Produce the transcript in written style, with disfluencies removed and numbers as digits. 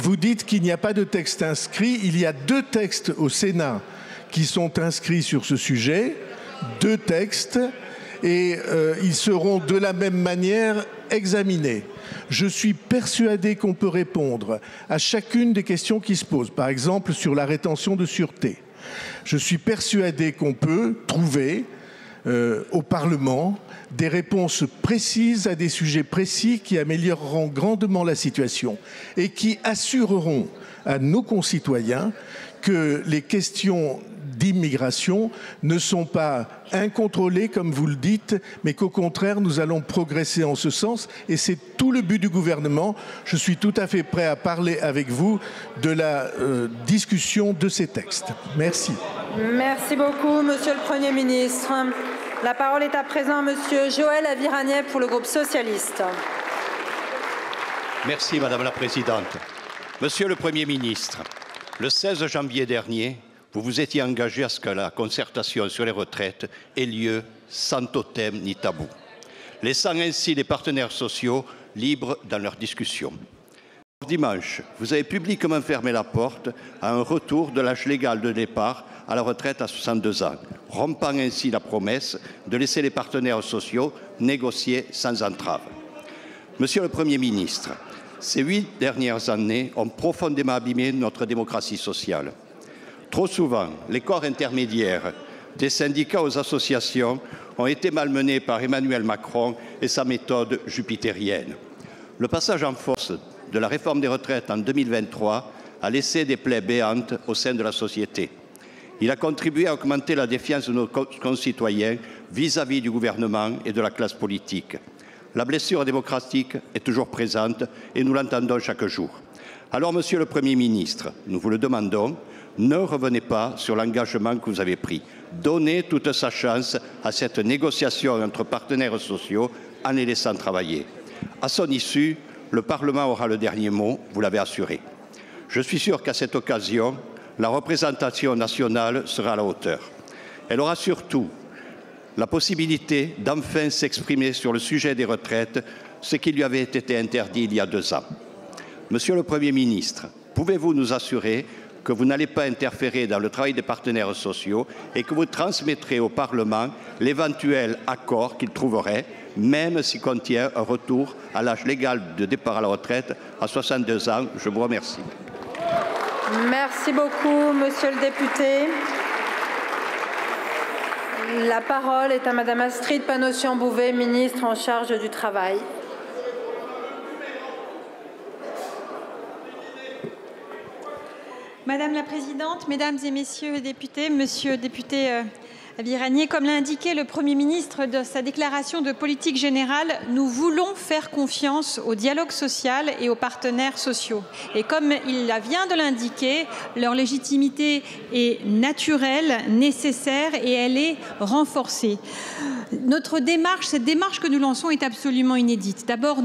vous dites qu'il n'y a pas de texte inscrit. Il y a 2 textes au Sénat qui sont inscrits sur ce sujet, 2 textes, et ils seront de la même manière examinés. Je suis persuadé qu'on peut répondre à chacune des questions qui se posent, par exemple sur la rétention de sûreté. Je suis persuadé qu'on peut trouver au Parlement des réponses précises à des sujets précis qui amélioreront grandement la situation et qui assureront à nos concitoyens que les questions d'immigration ne sont pas incontrôlées, comme vous le dites, mais qu'au contraire, nous allons progresser en ce sens. Et c'est tout le but du gouvernement. Je suis tout à fait prêt à parler avec vous de la discussion de ces textes. Merci. Merci beaucoup, Monsieur le Premier ministre. La parole est à présent à Monsieur Joël Aviragnet pour le groupe socialiste. Merci, Madame la Présidente. Monsieur le Premier ministre, le 16 janvier dernier, vous vous étiez engagé à ce que la concertation sur les retraites ait lieu sans totem ni tabou, laissant ainsi les partenaires sociaux libres dans leurs discussions. Dimanche, vous avez publiquement fermé la porte à un retour de l'âge légal de départ à la retraite à 62 ans, rompant ainsi la promesse de laisser les partenaires sociaux négocier sans entrave. Monsieur le Premier ministre, ces 8 dernières années ont profondément abîmé notre démocratie sociale. Trop souvent, les corps intermédiaires, des syndicats aux associations, ont été malmenés par Emmanuel Macron et sa méthode jupitérienne. Le passage en force de la réforme des retraites en 2023 a laissé des plaies béantes au sein de la société. Il a contribué à augmenter la défiance de nos concitoyens vis-à-vis du gouvernement et de la classe politique. La blessure démocratique est toujours présente et nous l'entendons chaque jour. Alors, Monsieur le Premier ministre, nous vous le demandons, ne revenez pas sur l'engagement que vous avez pris. Donnez toute sa chance à cette négociation entre partenaires sociaux en les laissant travailler. À son issue, le Parlement aura le dernier mot, vous l'avez assuré. Je suis sûr qu'à cette occasion, la représentation nationale sera à la hauteur. Elle aura surtout la possibilité d'enfin s'exprimer sur le sujet des retraites, ce qui lui avait été interdit il y a 2 ans. Monsieur le Premier ministre, pouvez-vous nous assurer que vous n'allez pas interférer dans le travail des partenaires sociaux et que vous transmettrez au Parlement l'éventuel accord qu'il trouverait, même s'il contient un retour à l'âge légal de départ à la retraite à 62 ans. Je vous remercie. Merci beaucoup, Monsieur le député. La parole est à Madame Astrid Panosyan-Bouvet, ministre en charge du Travail. Madame la Présidente, Mesdames et Messieurs les députés, Monsieur le député Aviragnet, comme l'a indiqué le Premier ministre dans sa déclaration de politique générale, nous voulons faire confiance au dialogue social et aux partenaires sociaux. Et comme il vient de l'indiquer, leur légitimité est naturelle, nécessaire et elle est renforcée. Cette démarche que nous lançons est absolument inédite. D'abord,